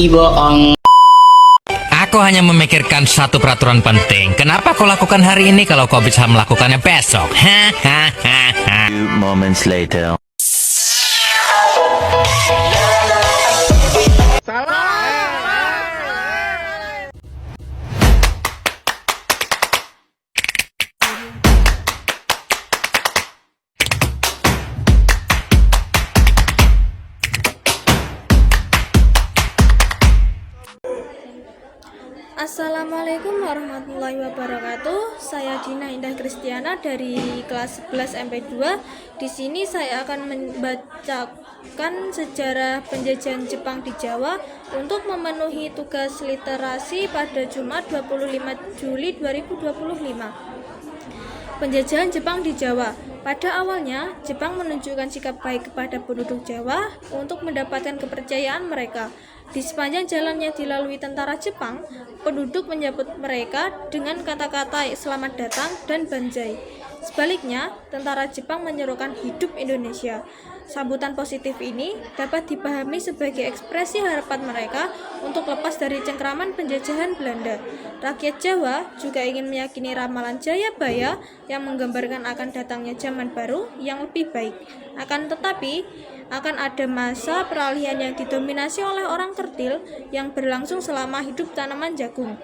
Ih, bohong. Aku hanya memikirkan satu peraturan penting. Kenapa kau lakukan hari ini kalau kau bisa melakukannya besok? Hahaha. Few moments later. Assalamualaikum warahmatullahi wabarakatuh. Saya Dina Indah Kristiana dari kelas 11 MP2. Di sini saya akan membacakan sejarah penjajahan Jepang di Jawa untuk memenuhi tugas literasi pada Jumat 25 Juli 2025. Penjajahan Jepang di Jawa. Pada awalnya, Jepang menunjukkan sikap baik kepada penduduk Jawa untuk mendapatkan kepercayaan mereka. Di sepanjang jalan yang dilalui tentara Jepang, penduduk menyambut mereka dengan kata-kata selamat datang dan banzai. Sebaliknya, tentara Jepang menyerukan hidup Indonesia. Sambutan positif ini dapat dipahami sebagai ekspresi harapan mereka untuk lepas dari cengkraman penjajahan Belanda. Rakyat Jawa juga ingin meyakini ramalan Jayabaya yang menggambarkan akan datangnya zaman baru yang lebih baik. Akan tetapi, akan ada masa peralihan yang didominasi oleh orang tertil yang berlangsung selama hidup tanaman jagung.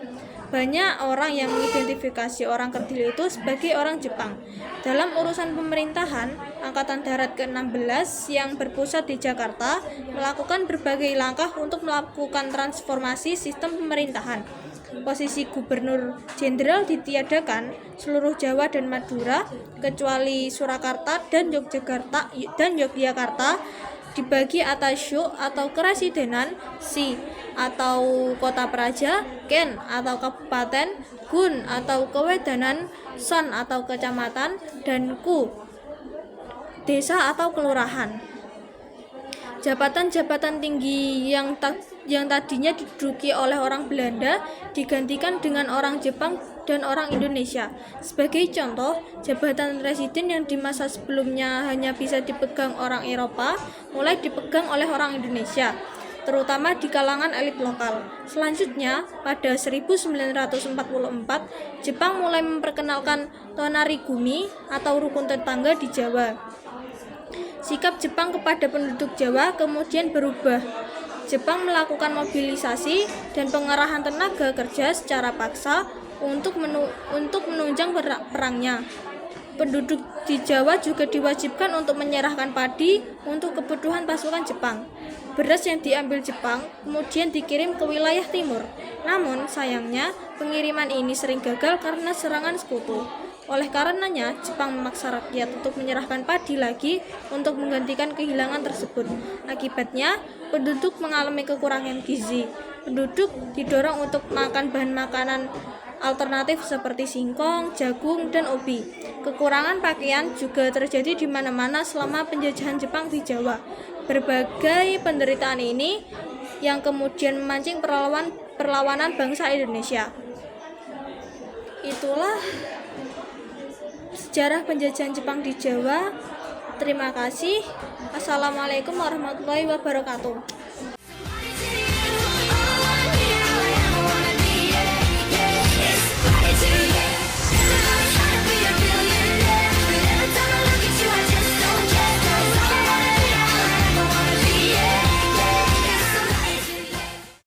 Banyak orang yang mengidentifikasi orang kerdil itu sebagai orang Jepang. Dalam urusan pemerintahan, Angkatan Darat ke-16 yang berpusat di Jakarta melakukan berbagai langkah untuk melakukan transformasi sistem pemerintahan. Posisi gubernur jenderal ditiadakan, seluruh Jawa dan Madura, kecuali Surakarta dan Yogyakarta, dibagi atas shu atau keresidenan, si atau kota praja, ken atau kabupaten, gun atau kewedanan, son atau kecamatan, dan ku desa atau kelurahan. Jabatan-jabatan tinggi yang tadinya diduduki oleh orang Belanda digantikan dengan orang Jepang dan orang Indonesia. Sebagai contoh, jabatan residen yang di masa sebelumnya hanya bisa dipegang orang Eropa, mulai dipegang oleh orang Indonesia, terutama di kalangan elit lokal. Selanjutnya, pada 1944, Jepang mulai memperkenalkan tonarigumi atau rukun tetangga di Jawa. Sikap Jepang kepada penduduk Jawa kemudian berubah. Jepang melakukan mobilisasi dan pengerahan tenaga kerja secara paksa untuk menunjang perangnya. Penduduk di Jawa juga diwajibkan untuk menyerahkan padi untuk kebutuhan pasukan Jepang. Beras yang diambil Jepang kemudian dikirim ke wilayah timur. Namun sayangnya pengiriman ini sering gagal karena serangan sekutu. Oleh karenanya, Jepang memaksa rakyat untuk menyerahkan padi lagi untuk menggantikan kehilangan tersebut. Akibatnya, penduduk mengalami kekurangan gizi. Penduduk didorong untuk makan bahan makanan alternatif seperti singkong, jagung, dan ubi. Kekurangan pakaian juga terjadi di mana-mana selama penjajahan Jepang di Jawa. Berbagai penderitaan ini yang kemudian memancing perlawanan bangsa Indonesia. Itulah sejarah penjajahan Jepang di Jawa. Terima kasih. Assalamualaikum warahmatullahi wabarakatuh.